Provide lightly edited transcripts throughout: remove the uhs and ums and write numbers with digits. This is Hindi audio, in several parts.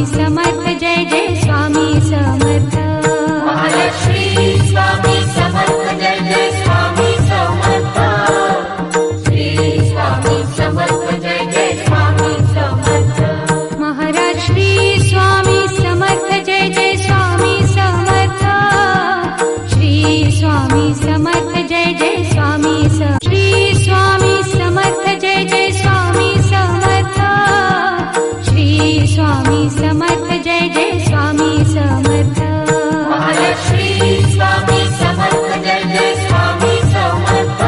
स्वामी समर्थ जय जय स्वामी समर्थ। महालक्ष्मी स्वामी समर्थ जय जय स्वामी समर्थ। श्री स्वामी समर्थ जय जय स्वामी समर्थ। महाराज श्री स्वामी समर्थ जय जय स्वामी समर्थ। श्री स्वामी समर्थ जय जय स्वामी समर्थ। श्री स्वामी समर्थ जय जय स्वामी समर्थ। श्री स्वामी समर्थ जय जय स्वामी समर्थ। महालक्ष्मी स्वामी समर्थ जय जय स्वामी समर्थ।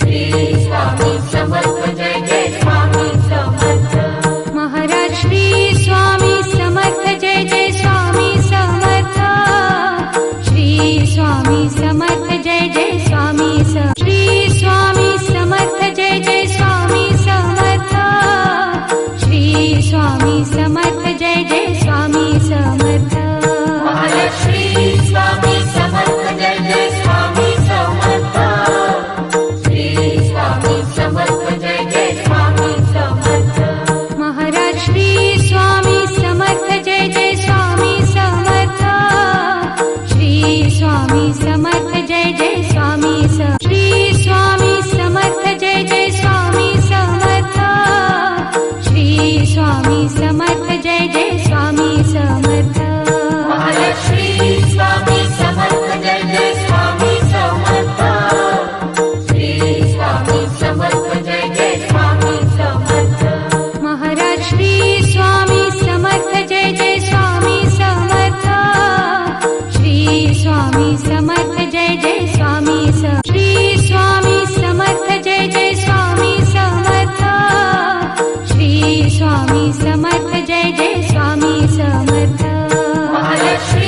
श्री स्वामी समर्थ जय जय स्वामी समर्थ। महाराज श्री स्वामी समर्थ जय जय स्वामी समर्थ। श्री स्वामी समर्थ जय जय स्वामी समर्थ। श्री स्वामी समर्थ जय जय स्वामी समर्थ। श्री स्वामी समर्थ जय जय स्वामी समर्थ। महालक्ष्मी स्वामी समर्थ जय जय स्वामी समर्थ। श्री स्वामी समर्थ जय जय स्वामी समर्थ। महाराज श्री स्वामी समर्थ जय जय स्वामी समर्थ। श्री स्वामी समर्थ जय जय स्वामी समर्थ। श्री स्वामी समर्थ जय जय स्वामी समर्थ। श्री स्वामी समर्थ जय जय स्वामी समर्थ। महालक्ष्मी स्वामी समर्थ जय जय स्वामी समर्थ। श्री स्वामी समर्थ जय जय स्वामी समर्थ। महाराज श्री स्वामी समर्थ जय जय स्वामी समर्थ। श्री स्वामी समर्थ जय जय स्वामी समर्थ। श्री स्वामी समर्थ जय जय स्वामी समर्थ। श्री स्वामी समर्थ जय जय स्वामी समर्थ। महालक्ष्मी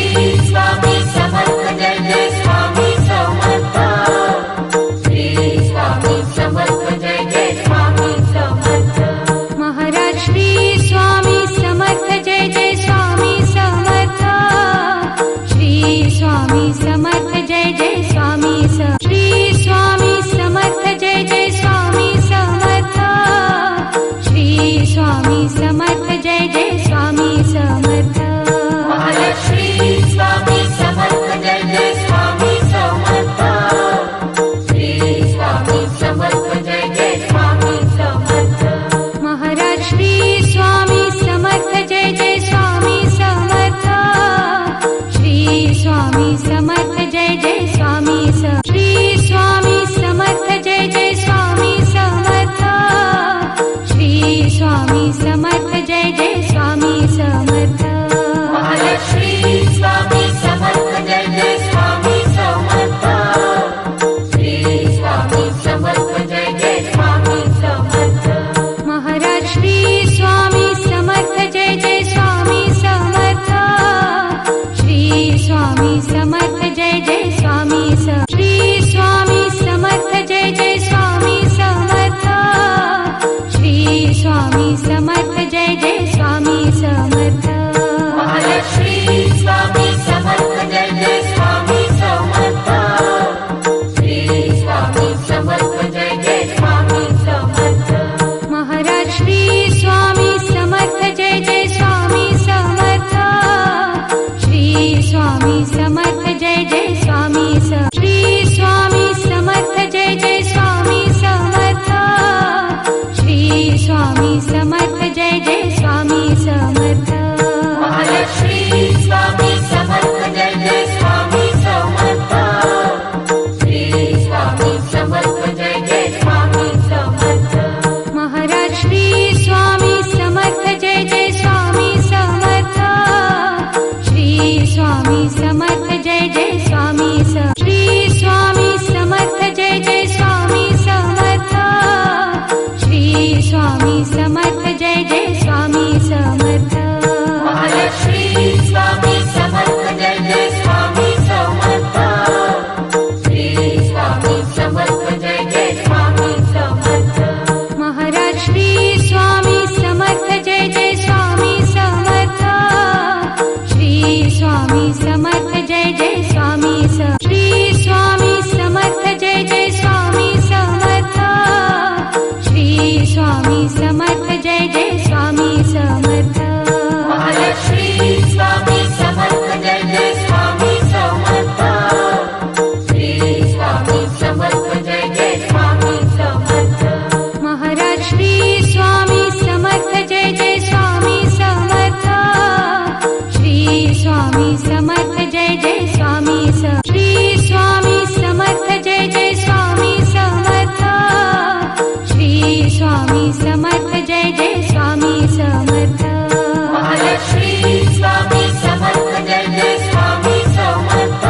स्वामी समर्थ जय जय स्वामी समर्थ। श्री स्वामी समर्थ जय जय स्वामी समर्थ। महाराज श्री स्वामी समर्थ जय जय स्वामी समर्थ। श्री स्वामी समर्थ जय जय स्वामी समर्थ। श्री स्वामी समर्थ जय जय स्वामी समर्थ। श्री स्वामी समर्थ जय जय स्वामी समर्थ। महालक्ष्मी स्वामी समर्थ जय जय स्वामी समर्थ। श्री स्वामी समर्थ जय जय स्वामी समर्थ। महाराज श्री स्वामी समर्थ जय जय स्वामी समर्थ। श्री स्वामी समर्थ जय जय स्वामी समर्थ। श्री स्वामी समर्थ जय जय स्वामी समर्थ। श्री स्वामी समर्थ जय जय स्वामी समर्थ। महालक्ष्मी स्वामी समर्थ जय जय स्वामी समर्थ। श्री स्वामी समर्थ जय जय स्वामी समर्थ। महाराज श्री स्वामी समर्थ जय जय स्वामी समर्थ। श्री स्वामी समर्थ जय जय स्वामी समर्थ। श्री स्वामी समर्थ जय जय स्वामी समर्थ। श्री स्वामी समर्थ जय जय स्वामी समर्थ। महालक्ष्मी स्वामी समर्थ जय जय स्वामी समर्थ। श्री स्वामी समर्थ जय जय स्वामी समर्थ। महाराज श्री स्वामी समर्थ जय जय स्वामी समर्थ। श्री स्वामी समर्थ जय जय स्वामी समर्थ। श्री स्वामी समर्थ जय जय स्वामी समर्थ। श्री स्वामी समर्थ जय जय स्वामी समर्थ। महालक्ष्मी स्वामी समर्थ जय जय स्वामी समर्थ। श्री स्वामी समर्थ जय जय स्वामी समर्थ। महाराज श्री स्वामी समर्थ जय जय स्वामी समर्थ। श्री स्वामी समर्थ जय जय स्वामी समर्थ। श्री स्वामी समर्थ जय जय स्वामी समर्थ। श्री स्वामी समर्थ जय जय स्वामी समर्थ। महालक्ष्मी स्वामी समर्थ जय जय स्वामी समर्थ। श्री स्वामी समर्थ जय जय स्वामी समर्थ। महाराज श्री स्वामी समर्थ जय जय स्वामी समर्थ। श्री स्वामी समर्थ जय जय स्वामी समर्थ। श्री स्वामी समर्थ जय जय स्वामी समर्थ। श्री स्वामी समर्थ जय जय स्वामी समर्थ। महाराज श्री स्वामी समर्थ जय जय स्वामी समर्थ श्री स्वामी समर्थ जय जय स्वामी श्री स्वामी समर्थ जय जय स्वामी समर्थ श्री स्वामी समर्थ जय जय स्वामी समर्थ महाराज श्री स्वामी समर्थ जय जय स्वामी समर्थ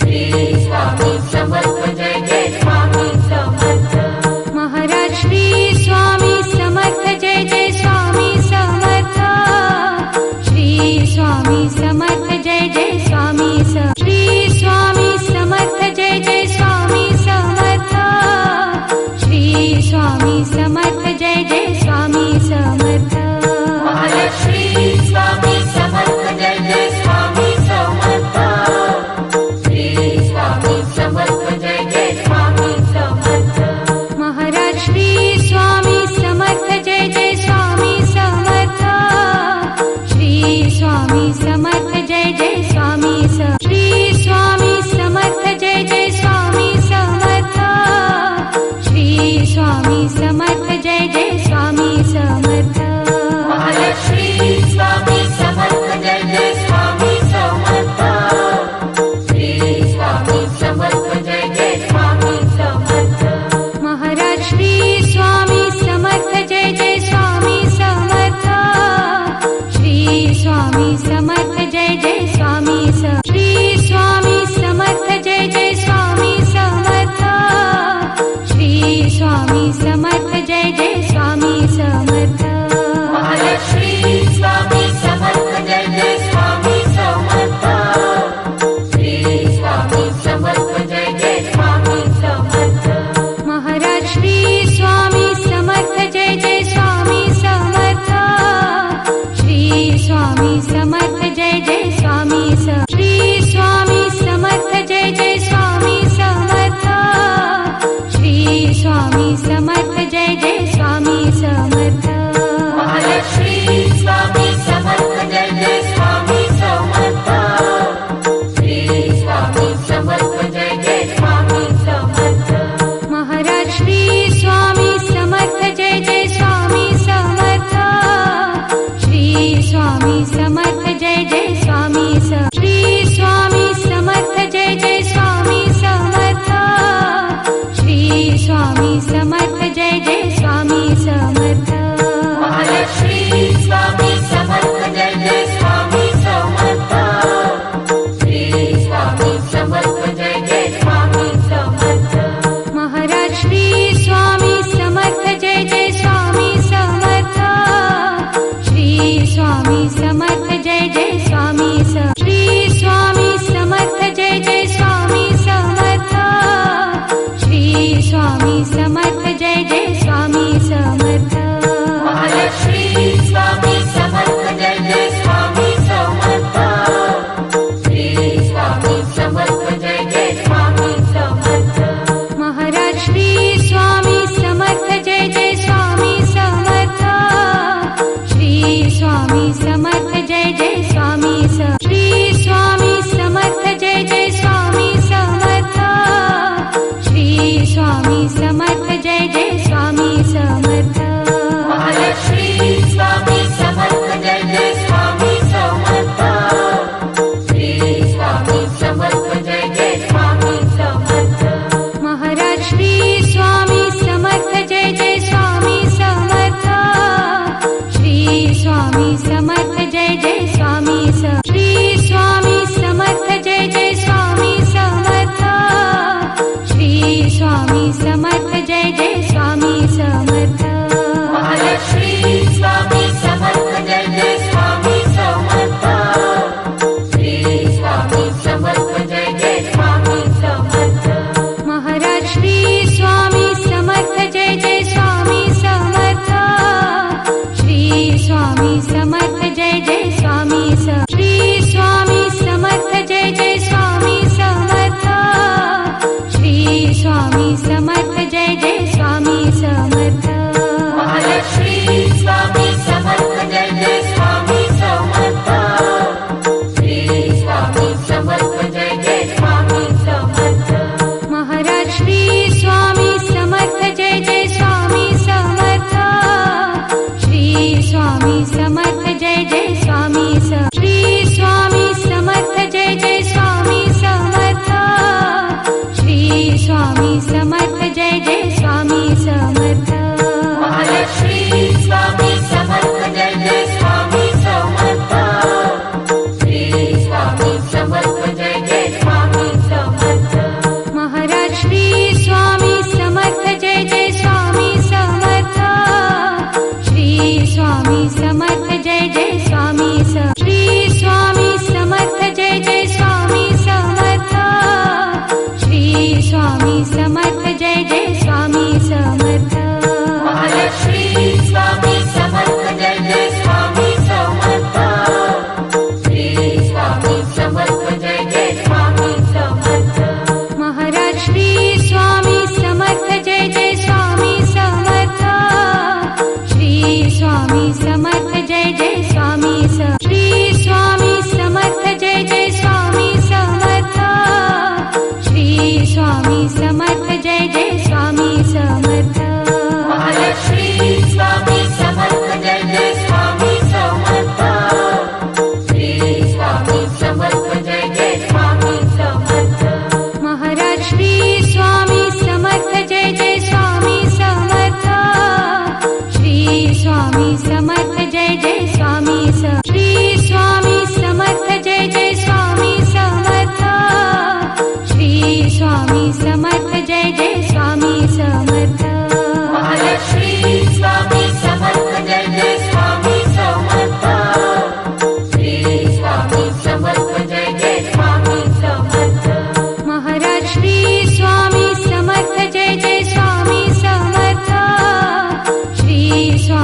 श्री स्वामी समर्थ जय जय स्वामी समर्थ महाराज श्री स्वामी समर्थ जय जय स्वामी समर्थ श्री स्वामी समर्थ जय जय स्वामी श्री स्वामी समर्थ जय जय स्वामी समर्थ श्री स्वामी समर्थ जय जय स्वामी समर्थ महाराज श्री स्वामी समर्थ जय जय स्वामी समर्थ श्री स्वामी समर्थ जय जय स्वामी समर्थ महाराज श्री स्वामी समर्थ जय जय स्वामी समर्थ श्री स्वामी समर्थ जय जय स्वामी श्री स्वामी समर्थ जय जय स्वामी समर्थ श्री स्वामी समर्थ जय जय स्वामी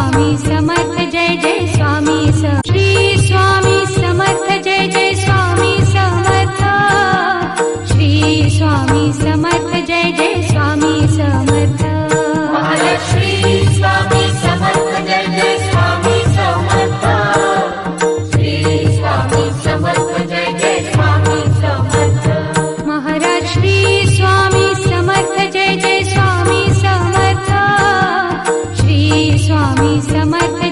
स्वामी समर्थ जय जय स्वामी श्री स्वामी समर्थ जय जय स्वामी समर्थ श्री स्वामी समर्थ जय जय स्वामी समर्थ महालक्ष्मी स्वामी समर्थ जय जय स्वामी समर्थ श्री स्वामी समर्थ जय जय स्वामी समर्थ महाराज श्री स्वामी समर्थ जय जय स्वामी समर्थ श्री स्वामी समर्थ